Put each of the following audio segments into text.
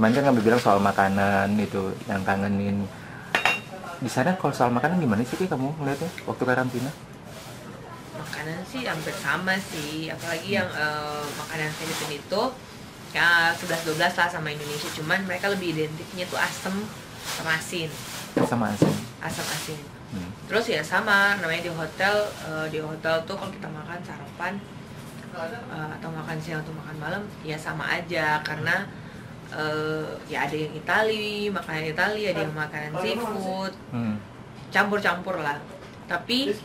Kemarin kan kamu bilang soal makanan itu yang kangenin. Di sana kalau soal makanan gimana sih kamu ngeliatnya waktu karantina? Makanan sih hampir sama sih, apalagi yang makanan Filipina itu ya 11-12 lah sama Indonesia, cuman mereka lebih identiknya tuh asem sama asin. Sama asin. Asam asin. Terus ya sama, namanya di hotel tuh kalau kita makan sarapan atau makan siang atau makan malam ya sama aja, karena ya ada yang makanan Itali, ada yang makanan seafood, campur-campur lah. Tapi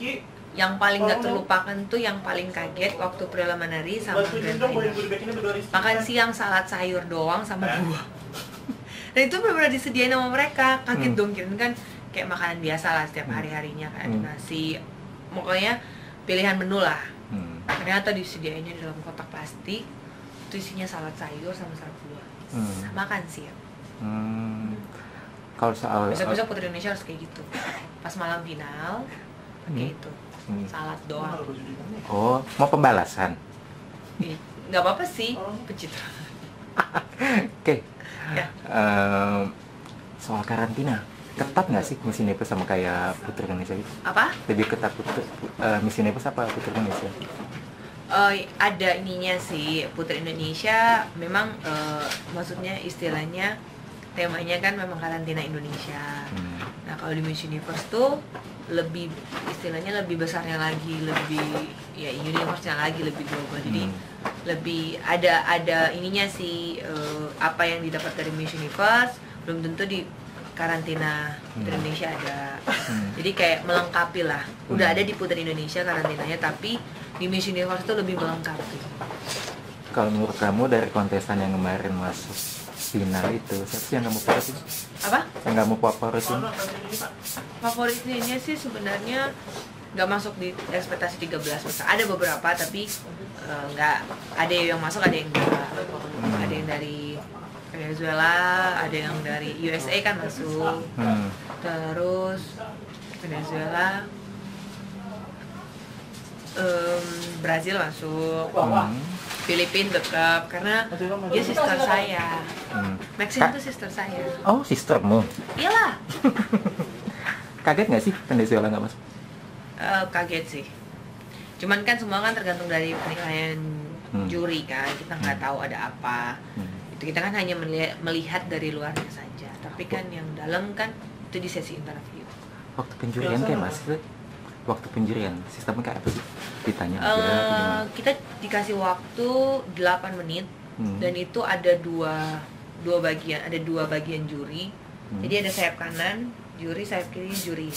yang paling gak terlupakan tuh, yang paling kaget waktu preliminary sama grand final. Makan siang salad sayur doang sama buah. Dan itu benar-benar disediain sama mereka. Kaget dong, kan kayak makanan biasa lah setiap hari-harinya, kayak ada nasi, pokoknya pilihan menu lah. Ternyata disediainnya dalam kotak plastik, itu isinya salad sayur sama salad buah. Makan siang. Kalau soal Besok-besok Putri Indonesia harus kayak gitu. Pas malam final kayak gitu. Salad doang. Oh, mau pembalasan? Nggak apa-apa sih, pencitraan. Oke. Ya. Soal karantina, ketat nggak sih Miss Universe sama kayak Putri Indonesia gitu? Apa? Lebih ketat Miss Universe apa Putri Indonesia? Ada ininya sih, Putri Indonesia memang maksudnya istilahnya temanya kan memang karantina Indonesia. Nah kalau di Miss Universe tuh lebih istilahnya lebih besarnya lagi, lebih ya universe-nya lagi lebih global. Jadi lebih ada ininya sih, apa yang didapat dari Miss Universe belum tentu di karantina Putri Indonesia ada. Jadi kayak melengkapi lah. Udah ada di Putri Indonesia karantinanya, tapi di Miss Universe itu lebih melengkapi. Kalau menurut kamu dari kontestan yang kemarin masuk final itu, siapa sih yang kamu favoritin? Apa? Yang kamu favoritin? Favoritnya sih sebenarnya nggak masuk di ekspektasi 13 besar. Ada beberapa tapi nggak, ada yang masuk, ada yang enggak. Ada yang dari Venezuela, ada yang dari USA kan masuk. Terus Venezuela, Brazil masuk. Filipina tetap, karena dia sister saya. Maxine itu sister saya. Oh, sistermu? Iyalah. Kaget nggak sih Venezuela nggak masuk? Kaget sih. Cuman kan semua kan tergantung dari penilaian juri kan. Kita nggak tahu ada apa. Itu kita kan hanya melihat dari luarnya saja. Tapi kan yang dalam kan itu di sesi interview. Waktu penjurian kayak Mas, waktu penjurian sistemnya kayak apa sih? Ditanya aja. Kita dikasih waktu 8 menit dan itu ada dua bagian, ada dua bagian juri. Jadi ada sayap kanan juri, sayap kiri juri.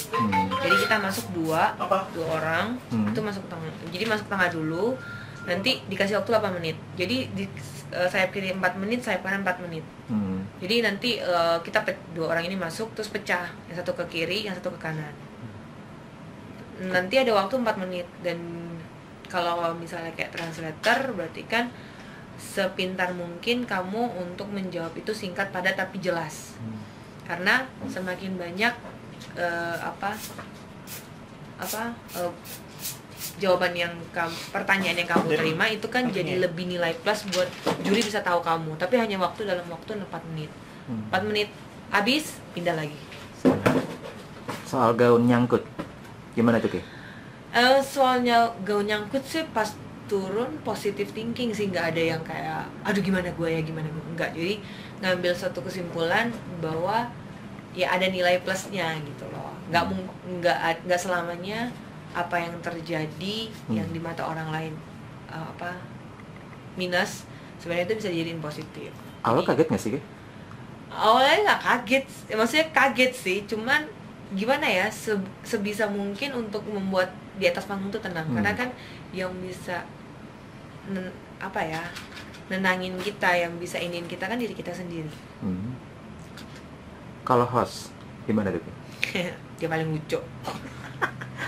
Jadi kita masuk dua orang, itu masuk tengah. Jadi masuk tengah dulu, nanti dikasih waktu 8 menit. Jadi di sayap kiri 4 menit, sayap kanan 4 menit. Jadi nanti kita dua orang ini masuk terus pecah, yang satu ke kiri, yang satu ke kanan. Nanti ada waktu 4 menit, dan kalau misalnya kayak translator berarti kan sepintar mungkin kamu untuk menjawab itu singkat, padat tapi jelas. Karena semakin banyak jawaban yang pertanyaan yang kamu terima itu kan jadi lebih nilai plus buat juri bisa tahu kamu. Tapi hanya dalam waktu 4 menit. 4 menit habis pindah lagi. Soal gaun nyangkut, gimana tuh Ki? Soalnya gaun nyangkut sih pas turun positive thinking sih, nggak ada yang kayak aduh gimana gue, enggak. Jadi ngambil satu kesimpulan bahwa ya ada nilai plusnya gitu loh. Nggak selamanya apa yang terjadi yang di mata orang lain minus, sebenarnya itu bisa dijadiin positif. Awalnya kaget nggak sih Ki? Awalnya nggak kaget, maksudnya kaget sih, cuman gimana ya, sebisa mungkin untuk membuat di atas panggung tuh tenang. Karena kan yang bisa nenangin kita, yang bisa iniin kita kan diri kita sendiri. Kalau host gimana tuh? Dia paling lucu.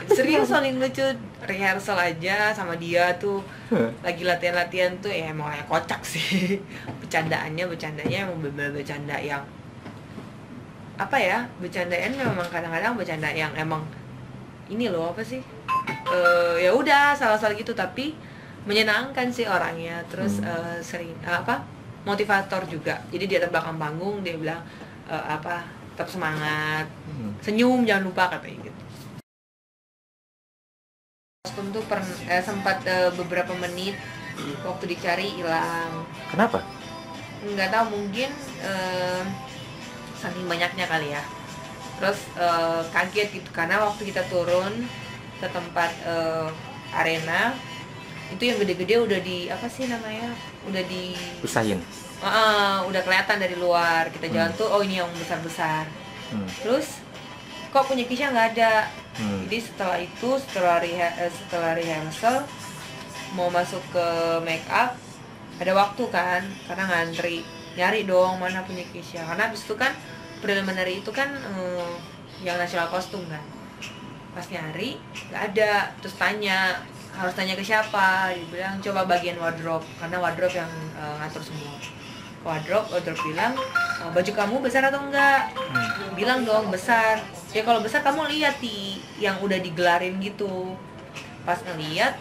Serius paling lucu, rehearsal aja sama dia tuh lagi latihan tuh ya emang kayak kocak sih. Bercandanya emang bener-bener bercanda yang bercandaan memang kadang-kadang bercanda yang emang ini loh ya udah salah-salah gitu, tapi menyenangkan sih orangnya. Terus sering motivator juga. Jadi di atas belakang panggung dia bilang tetap semangat, senyum jangan lupa, katanya gitu. Kostum tuh sempat beberapa menit waktu dicari hilang. Kenapa? Nggak tahu, mungkin saking banyaknya kali ya. Terus kaget gitu karena waktu kita turun ke tempat arena itu yang gede-gede udah udah di Usahin. Udah kelihatan dari luar. Kita jalan tuh, oh ini yang besar-besar. Terus kok punya Kisha nggak ada. Jadi setelah itu, setelah rehearsal mau masuk ke make up, ada waktu kan, karena ngantri, nyari dong mana punya Kisha. Karena habis itu kan preliminary itu kan yang nasional kostum kan. Pas nyari nggak ada, terus harus tanya ke siapa. Dibilang coba bagian wardrobe, karena wardrobe yang ngatur semua. Wardrobe bilang, baju kamu besar atau enggak? Bilang dong besar. Ya kalau besar kamu lihat yang udah digelarin gitu. Pas ngeliat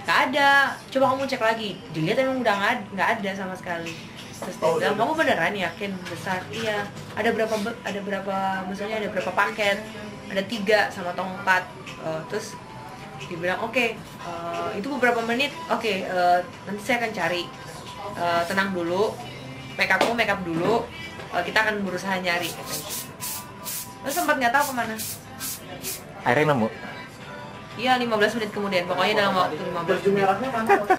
nggak ada, coba kamu cek lagi. Dilihat emang udah nggak ada sama sekali. Terus dia bilang, kamu beneran yakin besar? Iya. Ada berapa paket? Ada 3 sama tongkat. Terus dibilang oke, itu beberapa menit. Oke, nanti saya akan cari. Tenang dulu, make up dulu. Kita akan berusaha nyari. Terus sempat nggak tahu kemana. Akhirnya nemu. Iya, 15 menit kemudian. Pokoknya dalam waktu 15 menit.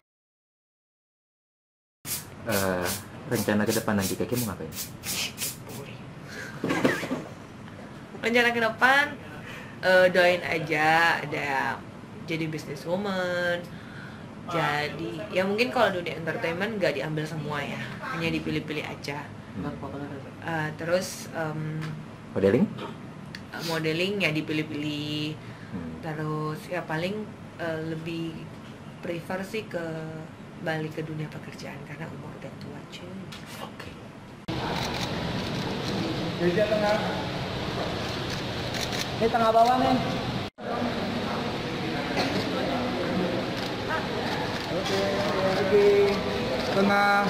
Rencana ke depan nanti Keke mau ngapain? Rencana ke depan doain aja ada jadi businesswoman. Jadi ya mungkin kalau dunia entertainment nggak diambil semua ya, hanya dipilih-pilih aja. Terus modeling ya dipilih-pilih. Terus ya paling lebih prefer sih ke balik ke dunia pekerjaan karena umur udah tua cuy. Oke. Jadi tengah. Ini tengah bawah nih. Oke. Tengah.